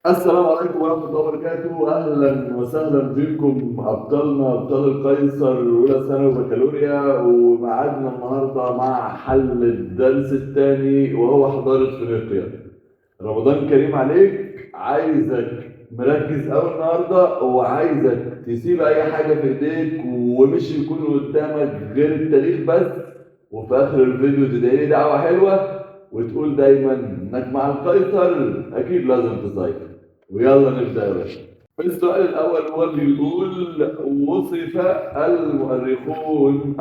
السلام عليكم ورحمة الله وبركاته. أهلا وسهلا بكم أبطالنا أبطال القيصر أولى ثانوي بكالوريا، وميعادنا النهاردة مع حل الدرس الثاني وهو حضارة فينيقيا. رمضان كريم عليك، عايزك مركز أوي النهاردة، وعايزك تسيب أي حاجة في إيديك ومش يكون قدامك غير التاريخ بس، وفي آخر الفيديو تدعي لي دعوة حلوة وتقول دايما إنك مع القيصر أكيد لازم تسيطر. ويلا نبدأ يا باشا. السؤال الأول هو بيقول: وصف المؤرخون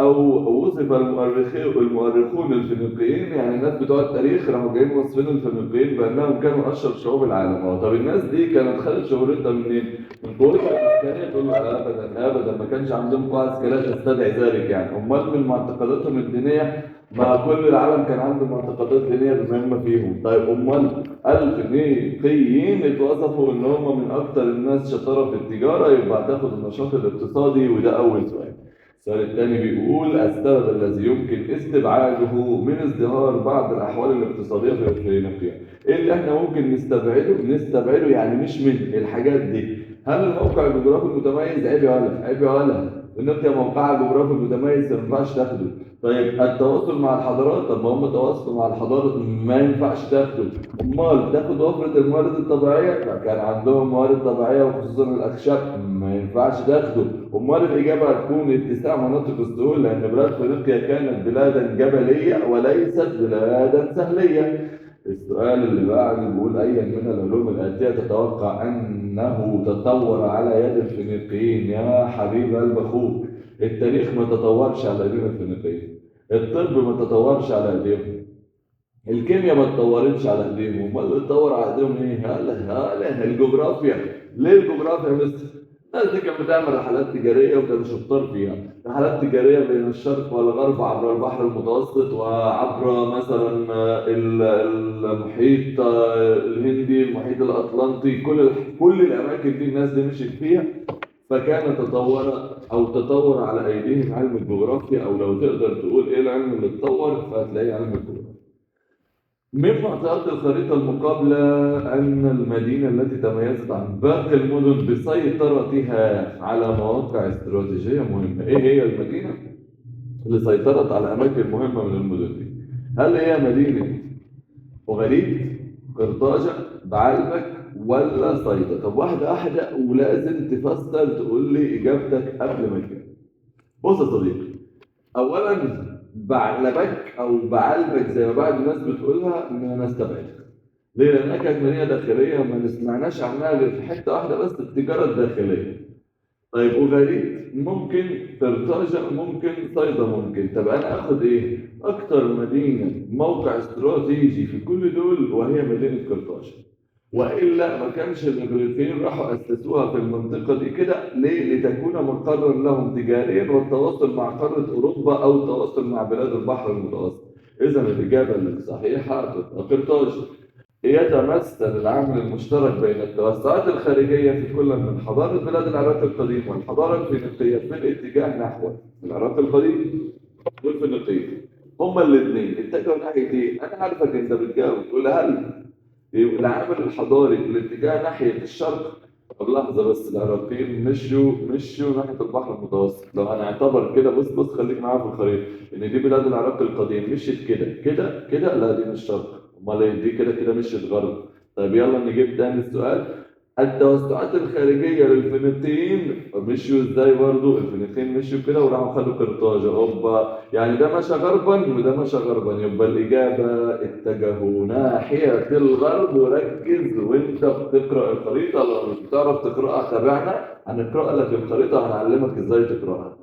المؤرخون الفينيقيين، يعني الناس بتوع التاريخ راحوا جايين واصفين الفينيقيين بأنهم كانوا أشهر شعوب العالم. طب الناس دي كانت خدت شهرتها منين؟ من قوتها العسكرية؟ تقول له أبدا أبدا، ما كانش عندهم قوة عسكرية تستدعي ذلك. يعني أمال من معتقداتهم الدينية؟ ما كل العالم كان عنده معتقدات دينية بما هم فيهم. طيب أمال الفينيقيين اتوصفوا ان هم من اكتر الناس شطاره في التجاره، يبقى هتاخد النشاط الاقتصادي، وده اول سؤال. السؤال الثاني بيقول: السبب الذي يمكن استبعاده من ازدهار بعض الاحوال الاقتصاديه في افريقيا. ايه اللي احنا ممكن نستبعده يعني مش من الحاجات دي؟ هل الموقع الجغرافي المتميز؟ عيب يا ولد، عيب يا ولد. افريقيا موقعها الجغرافي المتميز ما ينفعش تاخده. طيب التواصل مع الحضارات؟ طب ما هم تواصلوا مع الحضارات، ما ينفعش تاخده. امال تاخد وفرة الموارد الطبيعية؟ كان عندهم موارد طبيعية وخصوصا الأخشاب، ما ينفعش تاخده. امال الإجابة هتكون اتساع مناطق السهول، لأن بلاد فينيقيا كانت بلادا جبلية وليست بلادا سهلية. السؤال اللي بعده بيقول: أيا من العلوم الآتية تتوقع أنه تطور على يد الفينيقيين؟ يا حبيب قلب أخوك، التاريخ ما تطورش على ايدين الفينيقيين، الطب ما تطورش على ايديهم، الكيمياء ما اتطورتش على ايديهم. امال اللي اتطور على ايديهم ايه؟ هلا الجغرافيا. ليه الجغرافيا يا مستر؟ الناس دي كانت بتعمل رحلات تجاريه وكانوا شطار فيها، رحلات تجاريه بين الشرق والغرب عبر البحر المتوسط وعبر مثلا المحيط الهندي، المحيط الاطلنطي، كل الاماكن دي الناس دي مشيت فيها. فكان تطور على ايديهم علم الجغرافيا، او لو تقدر تقول ايه العلم اللي اتطور فهتلاقيه علم الجغرافيا. من معطيات الخريطة المقابلة أن المدينة التي تميزت عن باقي المدن بسيطرتها على مواقع استراتيجية مهمة. إيه هي المدينة اللي سيطرت على أماكن مهمة من المدن دي؟ هل هي مدينة أغريد، قرطاجة، بعلبك، ولا صيدا؟ طب واحدة واحدة، ولازم تفسر تقول لي إجابتك قبل ما تجاوب. بص يا صديقي، اولا بعلبك او بعلبك زي ما بعض الناس بتقولها ما نستبعدها. ليه؟ لانها كانت مدينه داخليه ما سمعناش عنها غير في حته واحده بس، التجاره الداخليه. طيب وغريب ممكن، قرطاجة ممكن، صيدا ممكن. طب انا اخد ايه؟ اكتر مدينه موقع استراتيجي في كل دول وهي مدينه قرطاجة. والا ما كانش الاغريقيين راحوا اسسوها في المنطقه دي كده ليه؟ لتكون مقرا لهم تجاريا والتواصل مع قاره اوروبا او التواصل مع بلاد البحر المتوسط. اذا الاجابه الصحيحه تبقى قرطاج. يتمثل العامل المشترك بين التوسعات الخارجيه في كل من حضاره بلاد العراق القديم والحضاره الفينيقيه في الاتجاه نحو العراق القديم والفينيقيه. هما الاثنين اتجهوا ناحيه ايه؟ انا عارفك انت بتجاوب تقول هل العامل الحضاري في الاتجاه ناحية الشرق. طب لحظة بس، العراقيين مشوا ناحية البحر المتوسط. لو هنعتبر كده، بص خليك معايا في الخريطة، إن دي بلاد العراق القديم مشيت كده، لا دي مش شرق، أمال إيه؟ دي كده مشيت غرب. طيب يلا نجيب تاني السؤال. التوسعات الخارجية للفينيقيين مشوا ازاي؟ برضو الفينيقيين مشوا كده وراحوا خدوا قرطاج اوروبا، يعني ده مشى غربا وده مشى غربا، يبقى الإجابة اتجهوا ناحية الغرب. وركز وانت بتقرأ الخريطة، لو مش بتعرف تقرأها تابعنا، هنقرأ لك الخريطة وهنعلمك ازاي تقرأها.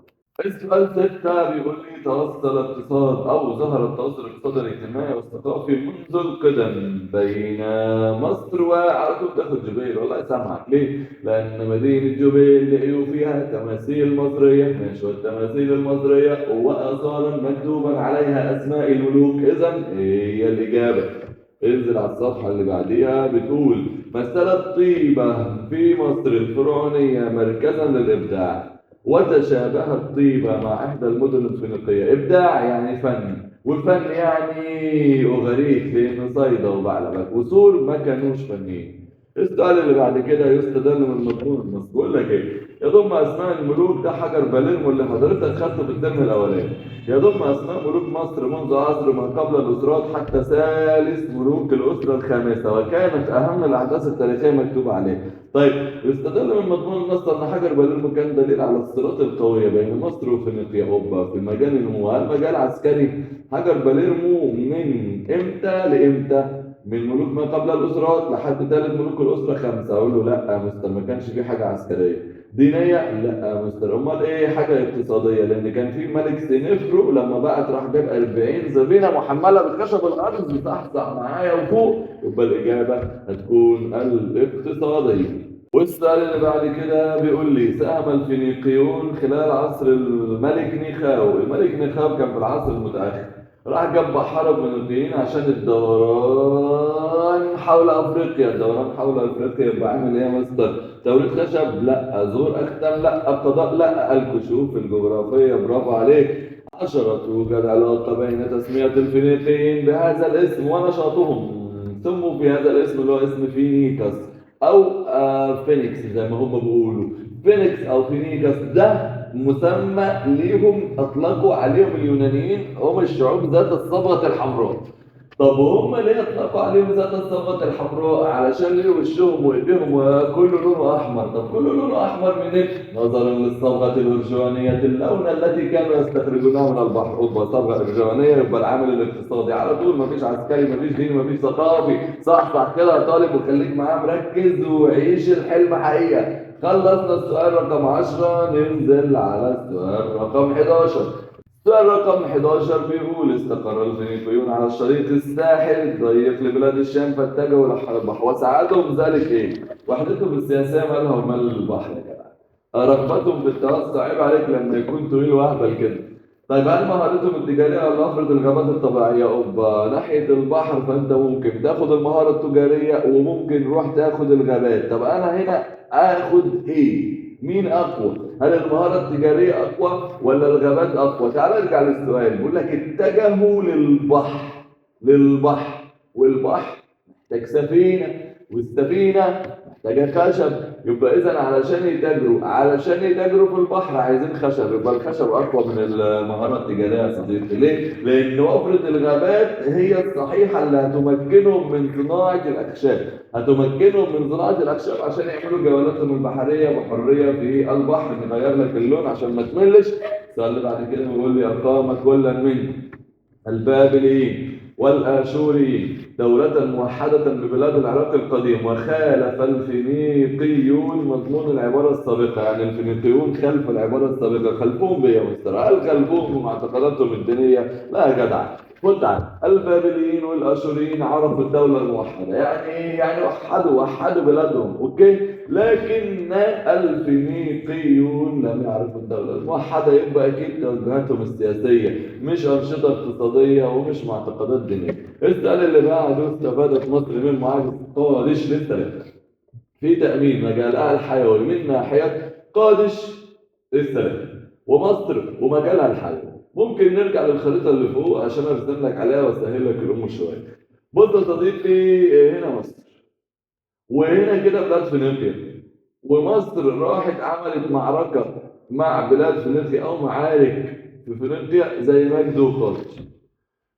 السؤال 6 بيقول لي: توصل اقتصاد أو ظهر التواصل الاقتصادي الاجتماعي والثقافي منذ القدم بين مصر وعلى طول تاخد جبيل. والله سامعك ليه؟ لأن مدينة جبيل لقيوا فيها تماثيل مصرية، ماشي، والتماثيل المصرية وآثارا مكتوبا عليها أسماء الملوك. إذا هي الإجابة. انزل على الصفحة اللي بعديها، بتقول: مثلت طيبة في مصر الفرعونية مركزا للإبداع، وتشابهت طيبة مع إحدى المدن الفينيقية. إبداع يعني فن، والفن يعني أغريق، لأن صيدا وبعلبك وسور ما كانوش فنيين. السؤال اللي بعد كده يستدل من مضمون النص، بيقول لك ايه؟ يضم اسماء الملوك، ده حجر باليرمو اللي حضرتك خدته في الترم الاولاني. يضم اسماء ملوك مصر منذ عصر ما قبل الاسرات حتى ثالث ملوك الاسره الخامسه، وكانت اهم الاحداث التاريخيه مكتوبه عليه. طيب، يستدل من مضمون النص ان حجر باليرمو كان دليل على الصلات القويه بين مصر وفينيقيا اوروبا في مجال النمو. هل مجال عسكري؟ حجر باليرمو من امتى لامتى؟ من ملوك ما قبل الأسرات لحد ثالث ملوك الأسرة خمسة. أقول له لا يا مستر، ما كانش في حاجة عسكرية. دينية؟ لا يا مستر. أمال إيه؟ حاجة اقتصادية، لأن كان في الملك سنفرو لما بعت راح جاب 40 زبينة محملة بخشب الأرض، صحصح معايا وفوق، يبقى الإجابة هتكون الاقتصادية. والسؤال اللي بعد كده بيقول لي ساهم الفينيقيون خلال عصر الملك نيخاو. الملك نيخاو كان في العصر المتأخر، راح جاب بحارة فينيقيين عشان الدوران حول افريقيا. الدوران حول افريقيا يبقى عامل ايه يا مستر؟ توريد خشب؟ لا. زور اختم؟ لا. القضاء؟ لا. الكشوف الجغرافية؟ برافو عليك. 10. توجد علاقة بين تسمية الفينيقيين بهذا الاسم ونشاطهم. سموا في هذا الاسم اللي هو اسم فينيكس او فينيكس زي ما هم بيقولوا. فينيكس او فينيكس ده مسمى ليهم اطلقوا عليهم اليونانيين، هم الشعوب ذات الصبغه الحمراء. طب هم ليه اطلقوا عليهم ذات الصبغه الحمراء؟ علشان ليه وشهم وايديهم كله لونه احمر. طب كله لونه احمر منين؟ نظرا للصبغه الارجوانيه اللون التي كانوا يستخرجونها من البحر. يبقى صبغه ارجوانيه، يبقى العامل الاقتصادي على طول. مفيش عسكري، مفيش ديني، مفيش ثقافي. صح صح كده يا طالب، وخليك معاه مركز وعيش الحلم حقيقه. خلصنا السؤال رقم 10، ننزل على السؤال رقم 11. السؤال رقم 11 بيقول استقر الفينيقيون على الشريط الساحل الضيق لبلاد الشام فاتجهوا نحو البحر، وساعدهم ذلك ايه؟ وحدتهم السياسيه مالها ومال البحر يا جدع؟ رغبتهم في التوسع؟ عيب عليك لما يكون طويل واهبل كده. طيب، هل مهارتهم التجاريه ولا افرض الغابات الطبيعيه؟ اوبا، ناحيه البحر فانت ممكن تاخد المهاره التجاريه وممكن نروح تاخد الغابات. طب انا هنا اخد ايه؟ مين اقوى؟ هل المهاره التجاريه اقوى ولا الغابات اقوى؟ تعال نرجع للسؤال، بيقول لك اتجهوا للبحر. للبحر، والبحر محتاج سفينه، والسفينه محتاجه خشب. يبقى اذا علشان يتاجروا في البحر عايزين خشب، يبقى الخشب اقوى من المهاره التجاريه يا صديقي. ليه؟ لان وفره الغابات هي الصحيحه اللي هتمكنهم من صناعه الاخشاب. هتمكنهم من صناعه الاخشاب عشان يعملوا جولاتهم البحريه بحريه في البحر. نغير لك اللون عشان ما تملش. السؤال اللي بعد كده بيقول لي اقام كل من البابليين والآشوريين دولة موحدة ببلاد العراق القديم، وخالف الفينيقيون مضمون العبارة السابقة. يعني الفينيقيون خلف العبارة السابقة. خلفهم بإيه يا مستر؟ هل خلفهم بمعتقداتهم الدينية؟ لا يا جدع. خد تعال، البابليين والآشوريين عرفوا الدولة الموحدة، يعني إيه؟ يعني وحدوا بلادهم، أوكي؟ لكن الفينيقيون لم يعرفوا الدولة الموحدة. يبقى أكيد توجهاتهم السياسية مش أنشطة اقتصادية ومش معتقدات دينية. السؤال اللي بعده استفادت مصر من معاهدة قادش للسلام في تأمين مجالها الحيوي من ناحية قادش للسلام ومصر ومجالها الحيوي. ممكن نرجع للخريطة اللي فوق عشان أرسم لك عليها وأسهل لك الأمور شوية. بص يا صديقي، هنا مصر وهنا كده بلاد فينيقيا، ومصر راحت عملت معركة مع بلاد فينيقيا أو معارك في فينيقيا زي مجد وقادش.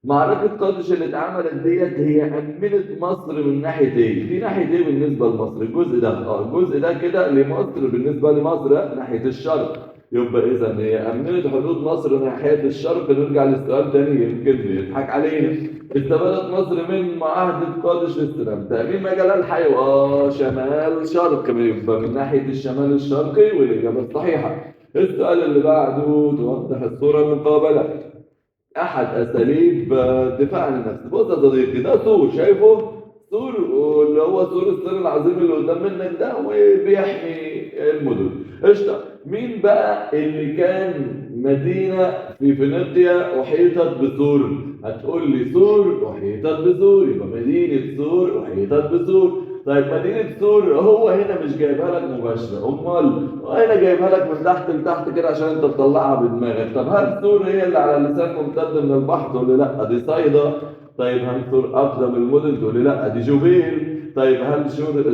معركة قادش اللي اتعملت ديت هي أمنت مصر من ناحية إيه؟ في ناحية إيه بالنسبة لمصر؟ الجزء ده الجزء ده كده لمصر، بالنسبة لمصر ناحية الشرق. يبقى إذا هي أمنت حدود مصر ناحية الشرق. نرجع للسؤال تاني يمكن يضحك علينا. استفادت مصر من معاهدة قادش للسلام تأمين مجالها الحيوي شمال شرق، يبقى من ناحية الشمال الشرقي، والإجابة الصحيحة. السؤال اللي بعده توضح الصورة المقابلة احد اساليب الدفاع عن النفس. بص يا صديقي، ده سور، شايفه؟ سور، اللي هو سور الصين العظيم اللي قدام منك ده، وبيحمي المدن. قشطه. مين بقى اللي كان مدينه في فينيقيا احيطت بسور؟ هتقول لي سور احيطت بسور، يبقى مدينه سور احيطت بسور. طيب مدينة سور هو هنا مش جايبها لك مباشرة، أمال هنا جايبها لك من تحت لتحت كده عشان أنت تطلعها بدماغك. طب هل سور هي اللي على لسان ممتد من البحر؟ تقول لي لا دي صيدا. طيب هل سور أقدم المدن؟ تقول لي لا دي جوبيل. طيب هل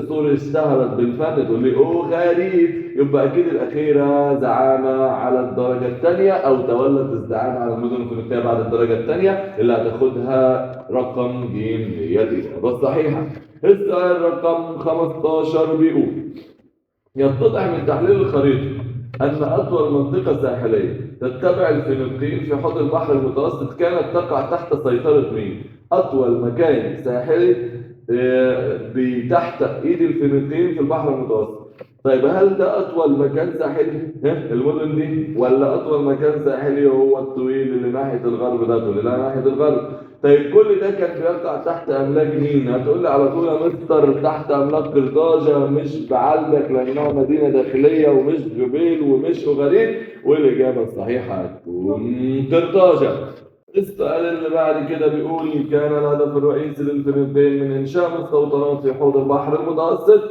سوريا اشتهرت بالفن؟ تقول لي غريب. يبقى اكيد الاخيره زعامه على الدرجه الثانيه، او تولت الزعامه على المدن الفينيقيه بعد الدرجه الثانيه، اللي هتاخدها رقم ج هي الاجابه الصحيحه. السؤال رقم 15 بيقول: يتضح من تحليل الخريطة أن أطول منطقة ساحلية تتبع الفينيقيين في حوض البحر المتوسط كانت تقع تحت سيطرة مين؟ أطول مكان ساحلي تحت إيد الفينيقيين في البحر المتوسط. طيب هل ده أطول مكان ساحلي المدن دي، ولا أطول مكان ساحلي هو الطويل اللي ناحية الغرب ده؟ تقول لي لا، ناحية الغرب. طيب كل ده كان بيقع تحت املاك مين؟ هتقول لي على طول يا مستر تحت املاك قرطاجه، مش بعلبك لانها مدينه داخليه ومش جبيل ومش اغاريد، والاجابه الصحيحه هتكون قرطاجه. السؤال اللي بعد كده بيقول: كان الهدف الرئيسي للفلبين من انشاء مستوطنات في حوض البحر المتوسط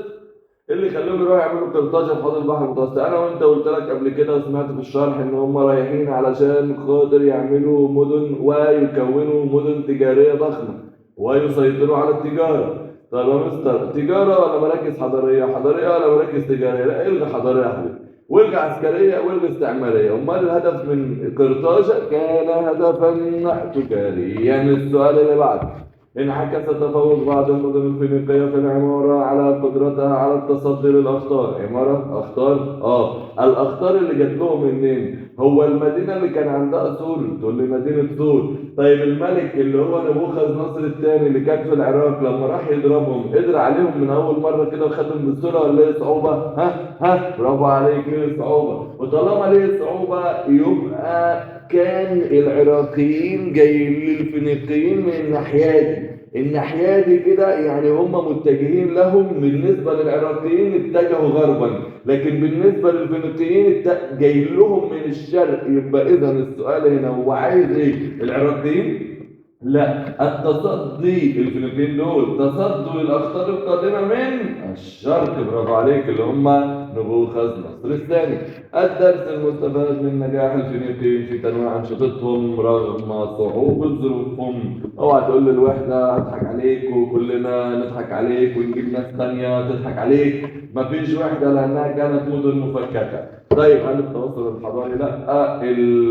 اللي خلوهم يروحوا يعملوا قرطاجه في حوض البحر المتوسط. انا وانت قلت لك قبل كده وسمعت في الشرح ان هم رايحين علشان خاطر يعملوا مدن ويكونوا مدن تجاريه ضخمه ويسيطروا على التجاره. طب يا مستر، تجاره ولا مراكز حضاريه؟ حضاريه ولا مراكز تجاريه؟ لا، الغي حضاريه يا حبيبي، والغي عسكريه، والغي استعماريه. امال الهدف من قرطاجه كان هدفا تجاريا. السؤال اللي بعده: انعكس تفوق بعض المدن الفينيقية في العمارة على قدرتها على التصدي للأخطار. عمارة أخطار؟ الأخطار اللي جات لهم منين؟ هو المدينة اللي كان عندها سور؟ تقول لي مدينة سور. طيب الملك اللي هو نبوخذ نصر الثاني اللي كان في العراق لما راح يضربهم قدر عليهم من أول مرة كده وخدهم بالسرعة ولا ليه صعوبة؟ برافو عليك، ليه صعوبة. وطالما ليه صعوبة يبقى كان العراقيين جايين للفينيقيين من الناحية دي كده، يعني هم متجهين لهم. بالنسبة للعراقيين اتجهوا غربا، لكن بالنسبة للفينيقيين جاي لهم من الشرق. يبقى إذا السؤال هنا هو عايز إيه؟ العراقيين؟ لا، التصدي. الفلبين دول تصدوا للاخطار القادمه من الشرق. برافو عليك، اللي هم نبوخذ نصر الثاني. الدرس المستفاد من نجاح الفينيقيين في تنويع انشطتهم رغم صعوبه ظروفهم. اوعى تقول لي الوحده هضحك عليك وكلنا نضحك عليك ونجيب ناس ثانيه تضحك عليك. مفيش وحده لانها كانت مدن مفككه. طيب هل التواصل الحضاري؟ لا.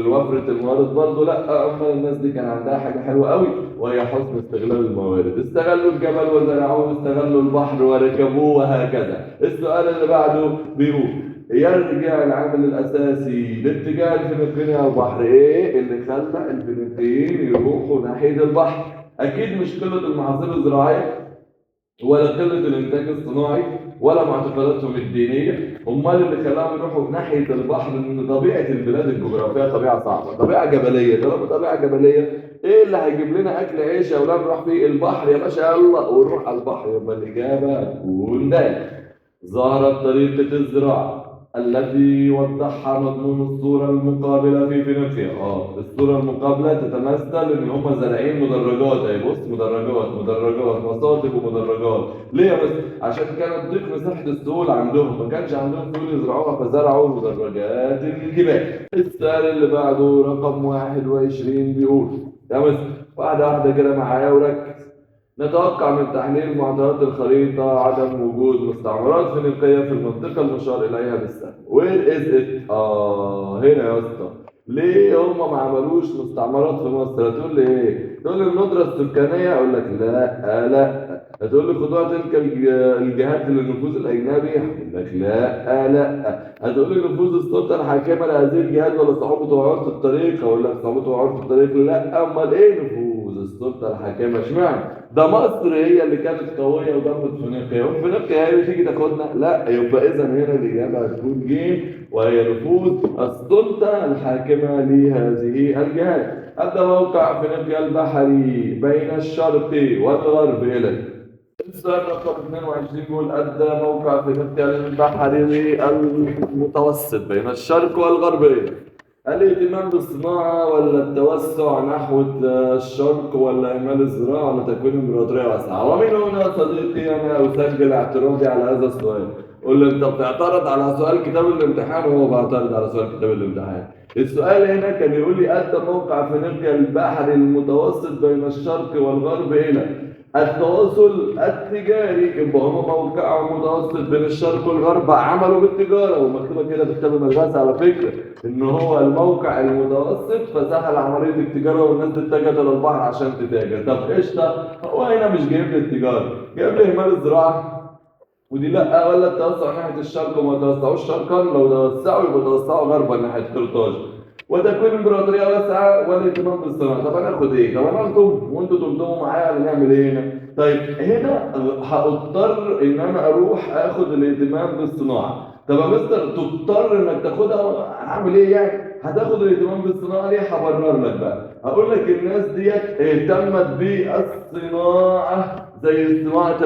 وفرة الموارد برضه لا. امال الناس دي كان عندها حاجه حلوه قوي وهي حسن استغلال الموارد. استغلوا الجبل وزرعوه، استغلوا البحر وركبوه، وهكذا. السؤال اللي بعده بيقول: يرجع العامل الاساسي لاتجاه الفينيقيين على البحر ايه اللي خلى الفينيقيين يروحوا ناحيه البحر؟ اكيد مش قله المحاصيل الزراعيه، ولا قلة الإنتاج الصناعي، ولا معتقداتهم الدينية. أمال اللي خلاهم يروحوا ناحية البحر إن طبيعة البلاد الجغرافية طبيعة صعبة، طبيعة جبلية. طالما طبيعة جبلية، إيه اللي هيجيب لنا أكل عيش يا أولاد؟ نروح فيه البحر يا باشا، يلا ونروح على البحر. يبقى الإجابة هتكون د. ظهرت طريقة الزراعة التي وضحها مضمون الصورة المقابلة في فينيقيا. الصورة المقابلة تتمثل ان هم زارعين مدرجات. اهي بص، مدرجات مصاطب ومدرجات. ليه يا بس؟ عشان كانت ضيق مساحة السهول عندهم، ما كانش عندهم سهول يزرعوها فزرعوا مدرجات الجبال. السؤال اللي بعده رقم 21 بيقول: يا مستر واحدة واحدة كده معايا وركز. نتوقع من تحليل معطيات الخريطة عدم وجود مستعمرات فينيقية في المنطقة المشار إليها بالسهم. Where is it؟ هنا يا اسطى. ليه هم ما عملوش مستعمرات في مصر؟ هتقول لي ايه؟ تقول لي الندرة السكانية؟ اقول لك لا. هتقول لي خضوع تلك الجهات للنفوذ الأجنبي؟ هقول لك لا. هتقول لي نفوذ السلطة الحاكمة لهذه الجهات ولا صعوبة وعرض الطريق؟ اقول لك صعوبة وعرض الطريق لا. امال ايه نفوذ السلطة الحاكمة؟ اشمعنى؟ ده مصر هي اللي كانت قوية وضربت فينيقيا، وفينيقيا هي اللي تيجي تاخدنا؟ لا. يبقى إذا هنا الإجابة هتكون ج، وهي نفوذ السلطة الحاكمة لهذه الجهات. أدى موقع فينيقيا البحري بين الشرق والغرب إلى. السؤال رقم 22 بيقول: أدى موقع فينيقيا البحري المتوسط بين الشرق والغرب إلى. الاهتمام بالصناعة ولا التوسع نحو الشرق ولا إهمال الزراعة ولا تكوين إمبراطورية واسعة؟ ومن هنا يا صديقي أنا أسجل اعتراضي على هذا السؤال. قول لي أنت بتعترض على سؤال كتاب الامتحان وهو بعترض على سؤال كتاب الامتحان. السؤال هنا كان يقول لي: أدى موقع فينيقيا البحري المتوسط بين الشرق والغرب إلى. التواصل التجاري، يبقى هم موقعهم متوسط بين الشرق والغرب، عملوا بالتجاره، ومكتوبه كده في كتاب المدرسه على فكره ان هو الموقع المتوسط، فسهل عمليه التجاره والناس اتجهت الى البحر عشان تتاجر. طب قشطه، هو هنا مش جايب لي التجاره، جايب لي اهمال الزراعه، ودي لا، ولا التوسع ناحيه الشرق وما توسعوش شرقا، لو توسعوا يبقى توسعوا غربا ناحيه قرطاج، وتكوين امبراطوريه واسعه والاهتمام بالصناعه. طب هناخد ايه؟ طب هناخدهم وانتوا تنضموا معايا ولا نعمل ايه هنا؟ طيب هنا هضطر ان انا اروح اخد الاهتمام بالصناعه. طب يا مستر تضطر انك تاخدها، هعمل ايه يعني؟ هتاخد الاهتمام بالصناعه ليه؟ هبرر لك بقى، هقول لك الناس ديت اهتمت بالصناعه زي صناعه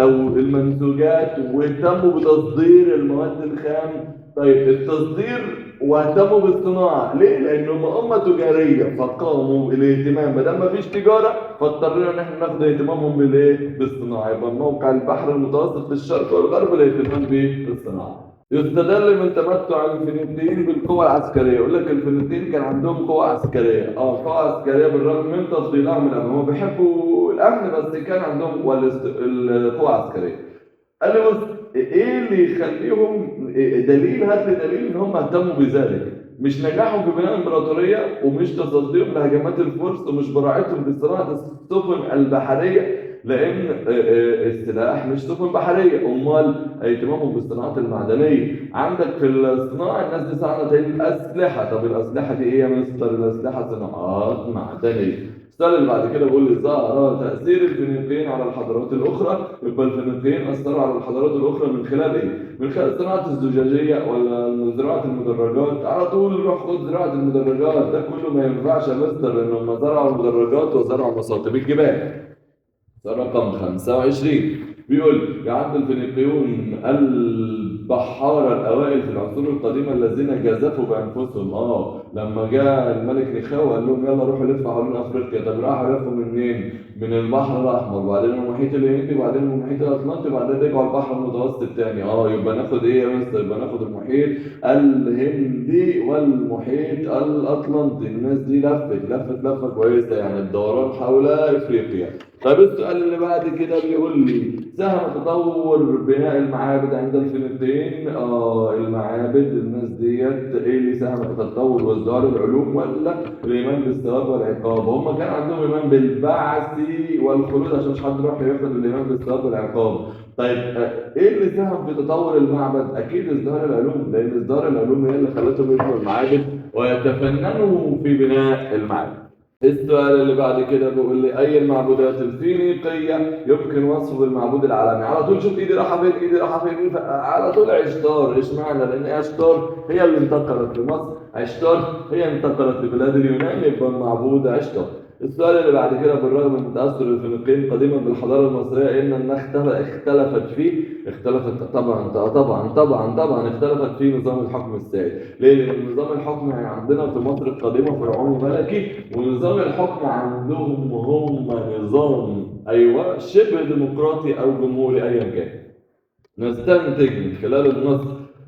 او المنسوجات، واهتموا بتصدير المواد الخام. طيب التصدير واهتموا بالصناعه ليه؟ لانهم امه تجاريه فقاموا الاهتمام، ما دام مفيش تجاره فاضطرينا ان احنا ناخد اهتمامهم بالايه؟ بالصناعه. يبقى موقع البحر المتوسط في الشرق والغرب الاهتمام بالصناعه. يستدل من تمتع الفلبين بالقوى العسكريه، يقول لك الفلبين كان عندهم قوى عسكريه، قوى عسكريه بالرغم من تفضيلهم الامن، هم بيحبوا الامن بس كان عندهم القوى العسكريه. قال لي بص، ايه اللي يخليهم دليل، هات لي دليل ان هم اهتموا بذلك، مش نجاحهم في بناء امبراطوريه، ومش تصديهم لهجمات الفرس، ومش براعتهم في صناعه السفن البحريه، لان السلاح مش سفن بحريه، امال اهتمامهم بالصناعات المعدنيه. عندك في الصناعه الناس دي صنعت الاسلحه، طب الاسلحه دي ايه يا مستر؟ الاسلحه صناعات معدنيه. السؤال اللي بعد كده بيقول لي ظهر تأثير الفينيقيين على الحضارات الأخرى، يبقى الفينيقيين أثروا على الحضارات الأخرى من خلال إيه؟ من خلال صناعة الزجاجية ولا زراعة المدرجات؟ على طول روح خد زراعة المدرجات، ده كله ما ينفعش يا مستر لأن هم زرعوا المدرجات وزرعوا مساطب الجبال. رقم 25 بيقول يعد الفينيقيون البحارة الأوائل في العصور القديمة الذين جازفوا بأنفسهم. لما جاء الملك نخاو قال لهم يلا روحوا لفوا حوالين أفريقيا، طب راحوا لفوا منين؟ من البحر الأحمر، وبعدين المحيط الهندي، وبعدين المحيط الأطلنطي، وبعدين رجعوا البحر المتوسط تاني. يبقى ناخد إيه يا مستر؟ يبقى ناخد المحيط الهندي والمحيط الأطلنطي. الناس دي لفت لفة كويسة، يعني الدوران حول إفريقيا. طيب السؤال اللي بعد كده بيقول لي ساهم تطور بناء المعابد عند الفلبين؟ المعابد، الناس ديت ايه اللي ساهم في التطور وازدهار العلوم ولا الايمان بالثواب والعقاب؟ هم كان عندهم ايمان بالبعث والخلود عشان مش حد يروح ياخد الايمان بالثواب والعقاب. طيب ايه اللي ساهم في تطور المعبد؟ اكيد ازدهار العلوم، لان ازدهار العلوم هي اللي خلتهم يبنوا المعابد ويتفننوا في بناء المعابد. السؤال اللي بعد كده بيقول لي اي المعبودات الفينيقيه يمكن وصفه بالمعبود العالمي؟ على طول شوف ايدي رايحه فين، ايدي رايحه فين، على طول عشتار. اشمعنى؟ لان عشتار هي اللي انتقلت لمصر، عشتار هي انتقلت لبلاد اليونان، يبقى المعبود عشتار. السؤال اللي بعد كده بالرغم من تاثر الفينيقيين قديما بالحضاره المصريه ان انها اختلفت فيه، اختلفت طبعا اختلفت في نظام الحكم السائد. ليه؟ لان نظام الحكم عندنا في مصر القديمه فرعوني ملكي، ونظام الحكم عندهم هم نظام شبه ديمقراطي او جمهوري ايا كان. نستنتج من خلال النص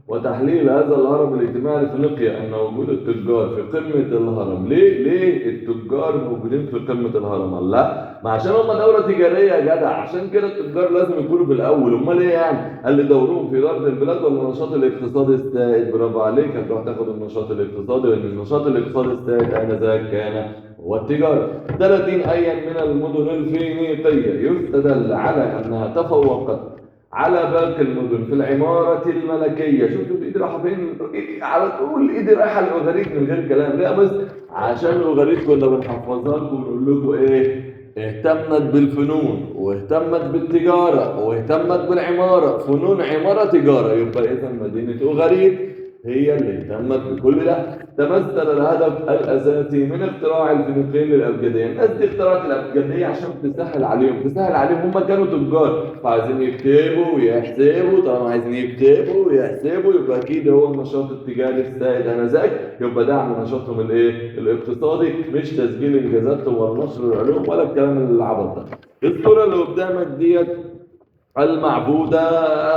وتحليل هذا الهرم الاجتماعي لفينيقيا ان وجود التجار في قمه الهرم. ليه التجار موجودين في قمه الهرم؟ لا، ما عشان هم دوله تجاريه يا جدع، عشان كده التجار لازم يكونوا في الاول. امال ايه يعني؟ قال لي دورهم في اداره البلاد ولا النشاط الاقتصادي السائد؟ برافو عليك، هتروح تاخد النشاط الاقتصادي، لان النشاط الاقتصادي السائد انذاك كان هو التجاره. 30 ايا من المدن الفينيقيه يستدل على انها تفوقت على باقي المدن في العمارة الملكية. شوف ايدي رايحة فين؟ على طول ايدي رايحة للأغاريق من غير كلام. ليه بس؟ عشان الأغاريق كنا بنحفظها لكم ونقول لكم ايه؟ اهتمت بالفنون، واهتمت بالتجارة، واهتمت بالعمارة، فنون عمارة تجارة، يبقى إذا مدينة أغاريق هي اللي اهتمت بكل ده. تمثل الهدف الأساسي من اختراع الفينيقيين للأبجدية. الناس دي اخترعت الأبجدية عشان تسهل عليهم، هم كانوا تجار فعايزين يكتبوا ويحسبوا، طالما عايزين يكتبوا ويحسبوا يبقى أكيد هو النشاط التجاري السائد آنذاك، يبقى دعم نشاطهم الاقتصادي، مش تسجيل إنجازاتهم ولا نشر العلوم ولا الكلام العبط ده. الصورة اللي قدامك ديت المعبودة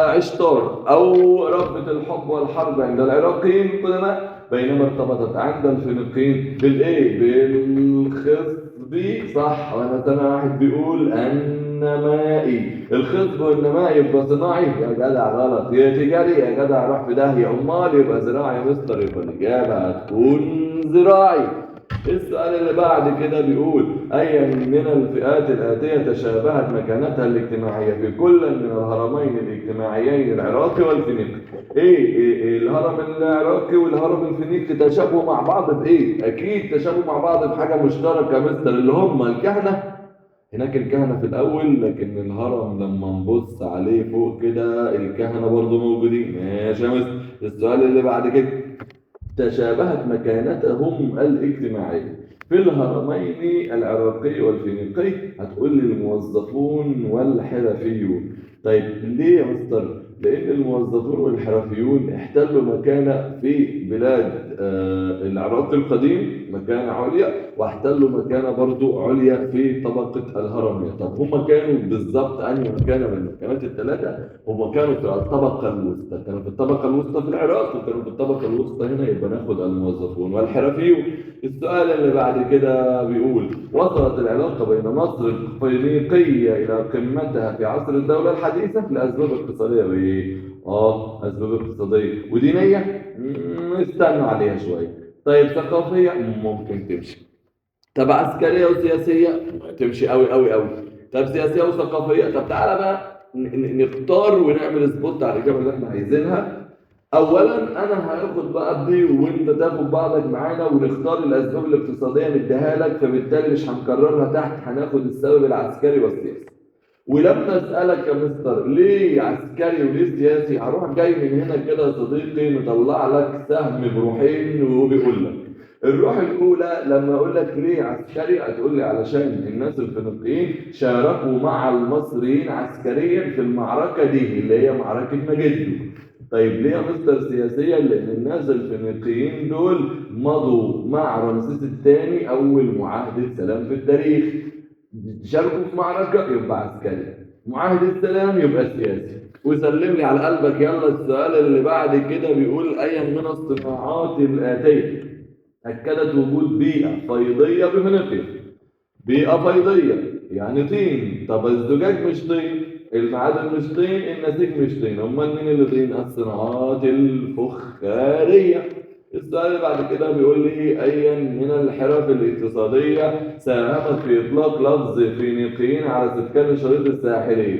عشتار أو ربة الحب والحرب عند العراقيين القدماء، بينما ارتبطت عند الفينيقيين بالإيه؟ بالخصبي، صح؟ وأنا سامع واحد بيقول أن والنمائي. الخصب والنمائي يبقى صناعي يا جدع غلط، يا تجاري يا جدع روح في داهية، امال يبقى زراعي يا مستر، يبقى الإجابة هتكون زراعي. السؤال اللي بعد كده بيقول أي من الفئات الآتية تشابهت مكانتها الاجتماعية في كل من الهرمين الاجتماعيين العراقي والفينيقي؟ إيه الهرم العراقي والهرم الفينيقي تشابهوا مع بعض بإيه؟ أكيد تشابهوا مع بعض بحاجة مشتركة مستر، اللي هم الكهنة. هناك الكهنة في الأول، لكن الهرم لما نبص عليه فوق كده الكهنة برضو موجودين. ماشي يا مستر. السؤال اللي بعد كده تشابهت مكانتهم الاجتماعية في الهرمين العراقي والفينيقي؟ هتقول لي الموظفون والحرفيون. طيب ليه يا مستر؟ لأن الموظفون والحرفيون احتلوا مكانة في بلاد العراق القديم، مكانة عليا، واحتلوا مكانة برضو عليا في طبقة الهرمية. طب هم كانوا بالظبط أنهي مكانة من المكانات الثلاثة؟ هم كانوا في الطبقة الوسطى، كانوا في الطبقة الوسطى في العراق، وكانوا في الطبقة الوسطى هنا، يبقى ناخد الموظفون والحرفيون. السؤال اللي بعد كده بيقول وصلت العلاقة بين مصر الفينيقية إلى قمتها في عصر الدولة الحديثة لأسباب اقتصادية بإيه؟ أسباب اقتصادية ودينية. استنوا عليها شوية. طيب ثقافية ممكن تمشي. طب عسكرية وسياسية تمشي قوي قوي قوي. طب سياسية وثقافية. طب تعالى بقى نختار ونعمل سبوت على الإجابة اللي احنا عايزينها. أولا أنا هاخد بقى دي وأنت تاخد بعضك معانا ونختار الأسباب الاقتصادية نديها لك، فبالتالي مش هنكررها تحت، هناخد السبب العسكري والسياسي. ولما اسالك يا مستر ليه عسكري وليه سياسي، هروح جاي من هنا كده يا صديقي مطلع لك سهم بروحين وبيقول لك الروح الاولى لما اقول لك ليه عسكري هتقول لي علشان الناس الفينيقيين شاركوا مع المصريين عسكريا في المعركه دي اللي هي معركه مجدو. طيب ليه يا مستر سياسيا؟ لان الناس الفينيقيين دول مضوا مع رمسيس الثاني اول معاهده سلام في التاريخ. شاركوا في معركة يبقى عسكري، معاهدة السلام يبقى سياسي. وسلم لي على قلبك. يلا السؤال اللي بعد كده بيقول أي من الصناعات الآتية أكدت وجود بيئة فيضية بفينيقيا؟ بيئة فيضية يعني طين. طب الزجاج مش طين، المعادن مش طين، النسيج مش طين، امال مين اللي طين؟ الصناعات الفخارية. السؤال اللي بعد كده بيقول لي أيا من الحرف الاقتصادية ساهمت في إطلاق لفظ فينيقيين على سكان الشريط الساحلي؟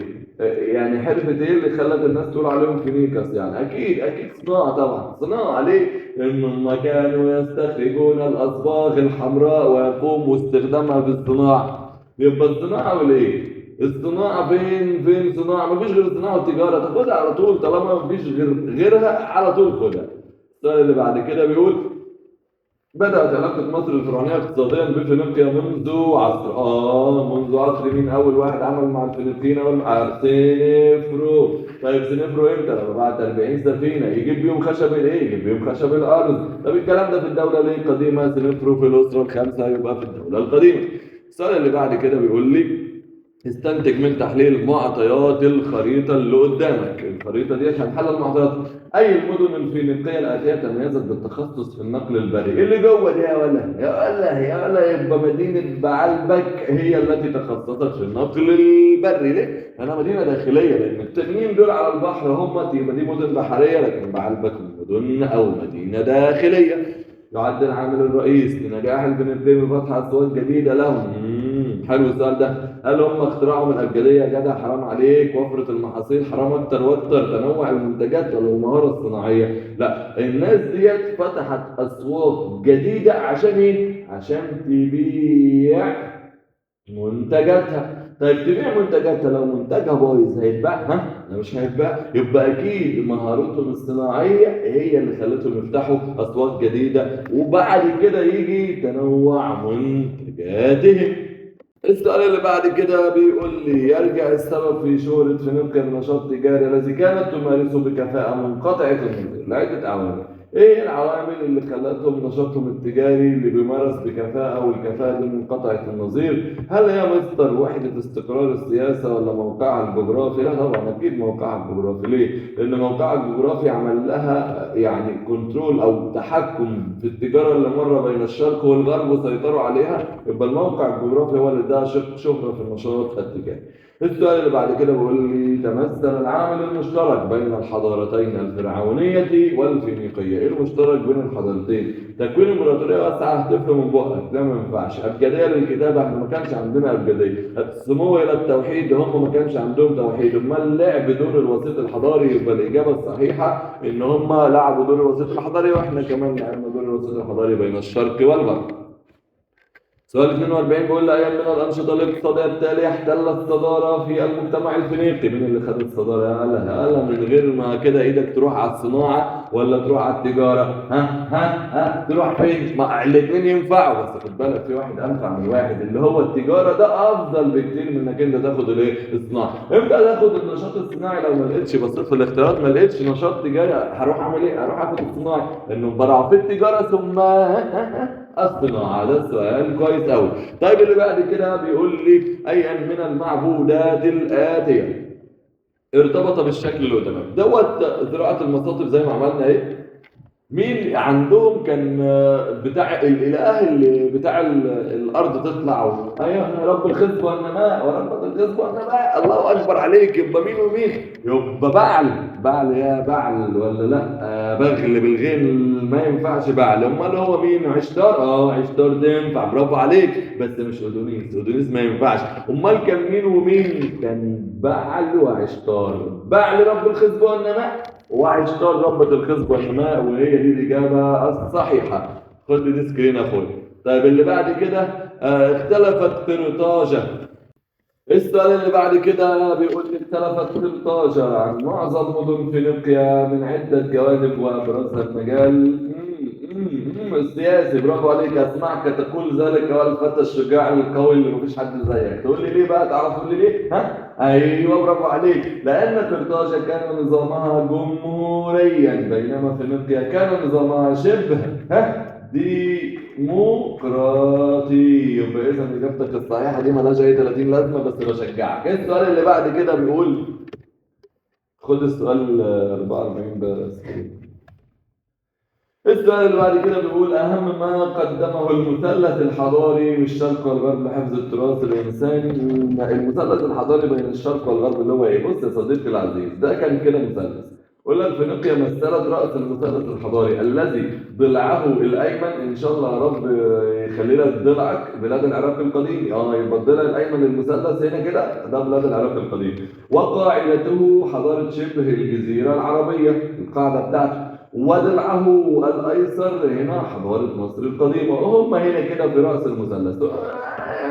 يعني حرفة إيه اللي خلت الناس تقول عليهم فينيكس؟ يعني أكيد صناعة، طبعا صناعة. ليه؟ إنهم كانوا يستخرجون الأصباغ الحمراء ويقوموا استخدامها في الصناعة. يبقى الصناعة والإيه؟ الصناعة فين صناعة؟ مفيش غير الصناعة والتجارة، تاخدها على طول طالما مفيش غيرها على طول خدها. السؤال اللي بعد كده بيقول بدأت علاقة مصر الفرعونية اقتصاديا بفينيقيا منذ عصر مين أول واحد عمل مع الفلبين؟ سينفرو. طيب سينفرو امتى؟ لما بعت 40 سفينة يجيب بيهم خشب الايه؟ يجيب بيهم خشب الأرض. طب الكلام ده في الدولة ليه القديمة؟ سينفرو في الأسرة الخامسة يبقى في الدولة القديمة. السؤال اللي بعد كده بيقول لي استنتج من تحليل معطيات الخريطة اللي قدامك. الخريطة دي عشان نحلل المعطيات. أي المدن الفينيقية الآتية تميزت بالتخصص في النقل البري؟ اللي جوه دي يا ولا يبقى مدينة بعلبك هي التي تخصصت في النقل البري. ليه؟ أنا مدينة داخلية، لأن التانيين دول على البحر هم يبقى دي مدن بحرية، لكن بعلبك مدن أو مدينة داخلية. يعد العامل الرئيس لنجاح الفينيقيين بفتح أسواق جديدة لهم. حلو السؤال ده. هل هم اخترعوا من الأبجدية يا جدع؟ حرام عليك. وفرة المحاصيل حرام أكتر وأكتر. تنوع المنتجات ولا المهارة الصناعية؟ لا، الناس ديت فتحت أسواق جديدة عشان إيه؟ عشان تبيع منتجاتها. طيب تبيع منتجاتها، لو منتجها بايظ هيتباع؟ لا مش هيتباع. يبقى اكيد مهارتهم الصناعيه هي اللي خلتهم يفتحوا اسواق جديده، وبعد كده يجي تنوع منتجاتهم. السؤال اللي بعد كده بيقول لي يرجع السبب في شهرة فينيقيا النشاط التجاري الذي كانت تمارسه بكفاءة منقطعة النظير لعدة عوامل. ايه العوامل اللي خلتهم نشاطهم التجاري اللي بيمارس بكفاءة والكفاءة دي منقطعة النظير؟ هل هي مصدر وحدة استقرار السياسة ولا موقعها الجغرافي؟ لا طبعا اكيد موقعها الجغرافي. ليه؟ لان موقعها الجغرافي عمل لها يعني كنترول او تحكم في التجارة اللي مر بين الشرق والغرب وسيطروا عليها. يبقى الموقع الجغرافي هو اللي ده شهرة في النشاط التجاري. السؤال اللي بعد كده بيقول لي تمثل العامل المشترك بين الحضارتين الفرعونية والفينيقية. ايه المشترك بين الحضارتين؟ تكوين امبراطورية واسعة هتفهم من بقك، لا ما ينفعش. ابجدية للكتابة، احنا ما كانش عندنا ابجدية. السمو الى التوحيد، هم ما كانش عندهم توحيد. امال لعب دور الوسيط الحضاري؟ يبقى الاجابة الصحيحة ان هم لعبوا دور الوسيط الحضاري، واحنا كمان لعبنا دور الوسيط الحضاري بين الشرق والغرب. سؤال 42 بيقول لي أي من الأنشطة الاقتصادية التالية احتل الصدارة في المجتمع الفينيقي؟ مين اللي خد الصدارة؟ قالها من غير ما كده إيدك تروح على الصناعة ولا تروح على التجارة. ها تروح فين؟ ما الاثنين ينفعوا، بس خد بالك في واحد أنفع من واحد، اللي هو التجارة ده أفضل بكتير من إنك أنت تاخد الإيه؟ الصناعة. امتى تاخد النشاط الصناعي؟ لو ما لقيتش، بصيت في الاختيارات ما لقيتش نشاط تجاري، هروح أعمل إيه؟ هروح آخد الصناعي، لأنه برع في التجارة ثم الصناعة. ده سؤال كويس أوي. طيب اللي بعد كده بيقول لي أيا من المعبودات الآتية ارتبط بالشكل اللي قدامك دوت زراعة المصاطب زي ما عملنا ايه. مين عندهم كان بتاع الاله اللي بتاع الارض تطلع ايوه يا رب الخصب والنماء ورب الخصب والنماء، الله اكبر عليك. يبقى مين ومين؟ يبقى بعل يا بعل ولا لا؟ بغل بالغين ما ينفعش بعل. امال هو مين؟ عشتار. عشتار ده ينفع، برافو عليك، بس مش اودونيس ما ينفعش. امال كان مين ومين؟ كان بعل وعشتار. بعل رب الخصب والنماء، وعشتار ربة الخصب والنماء، وهي دي الإجابة الصحيحة. خد دي سكرين أخوي. طيب اللي بعد كده اختلفت قرطاجة. السؤال اللي بعد كده بيقول لي اختلفت قرطاجة عن معظم مدن فينيقيا من عدة جوانب وأبرزها المجال السياسي. برافو عليك، أسمعك تقول ذلك والفتى الشجاع القوي اللي مفيش حد زيك. تقول لي ليه بقى؟ تعرف تقول لي ليه؟ ايوه برافو عليك، لان قرطاجة كان نظامها جمهوريا بينما فينيقيا كان نظامها شبه ديمقراطي. يبقى اذا اجابتك الصحيحه دي مالهاش اي 30 لازمه، بس بشجعك. السؤال اللي بعد كده بيقول، خد السؤال 44 بس. السؤال اللي بعد كده بيقول أهم ما قدمه المثلث الحضاري بالشرق والغرب لحفظ التراث الإنساني. المثلث الحضاري بين الشرق والغرب اللي هو إيه؟ بص يا صديقي العزيز، ده كان كده مثلث. يقول لك فينيقيا مثلت رأس المثلث الحضاري الذي ضلعه الأيمن، إن شاء الله يا رب يخلي لك ضلعك بلاد العراق القديم. يبقى الضلع الأيمن للمثلث هنا كده ده بلاد العراق القديم. وقاعدته حضارة شبه الجزيرة العربية، القاعدة بتاعته. وضلعه الايسر هنا حضاره مصر القديمه. هم هنا كده في راس المثلث.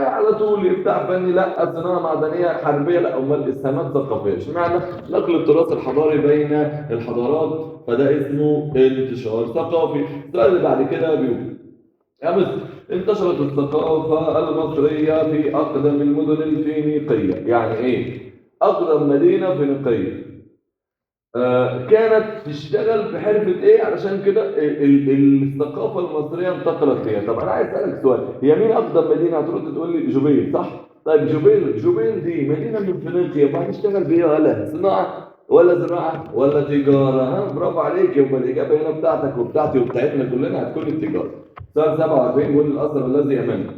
على طول ابداع فني لا، صناعه معدنيه حربيه لا، امال اسهامات ثقافيه. اشمعنى؟ نقل التراث الحضاري بين الحضارات، فده اسمه انتشار ثقافي. السؤال اللي بعد كده بيقول يا مصر انتشرت الثقافه المصريه في اقدم المدن الفينيقيه. يعني ايه اقدم مدينه فينيقيه؟ كانت تشتغل في حرفة ايه؟ علشان كده الثقافة المصرية انتقلت فيها. طب انا عايز اسألك سؤال، هي مين اقدم مدينة؟ هترد تقول لي جوبيل، صح؟ طيب جوبيل دي مدينة من فينيقيا، ما هتشتغل فيها ولا صناعة ولا زراعة ولا تجارة. برافو عليك، يبقى الإجابة هنا بتاعتك وبتاعتي وبتاعتنا كلنا هتكون التجارة. سؤال 47 بيقول الأثر الذي أمامك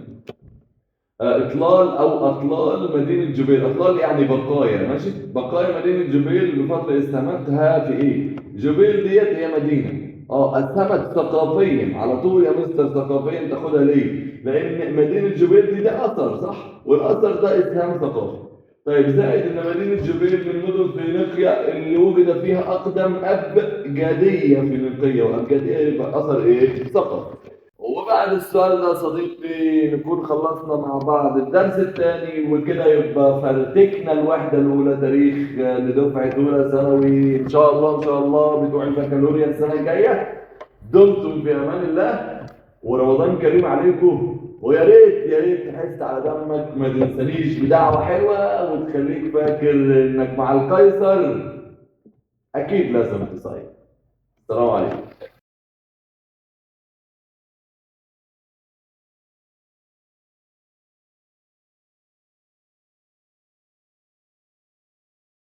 إطلال أو أطلال مدينة جبيل. أطلال يعني بقايا، ماشي؟ بقايا مدينة جبيل بفضل إسهاماتها في إيه؟ جبيل ديت هي مدينة أسهمت ثقافيا. على طول يا مستر ثقافيا تاخدها ليه؟ لأن مدينة جبيل دي أثر، صح؟ والأثر ده إسهام ثقافي. طيب زائد إن مدينة جبيل من مدن فينيقيا اللي وجد فيها أقدم أبجدية فينيقية، وأبجدية يبقى أثر إيه؟ ثقافي. وبعد السؤال ده صديقي نكون خلصنا مع بعض الدرس الثاني، وكده يبقى فرتكنا الوحدة الأولى تاريخ لدفعة أولى ثانوي. إن شاء الله إن شاء الله بتوع البكالوريا السنة الجاية. دمتم في أمان الله، ورمضان كريم عليكم. ويا ريت يا ريت تحس على دمك، ما تنسانيش بدعوة حلوة وتخليك فاكر إنك مع القيصر أكيد لازم تصيف. السلام عليكم.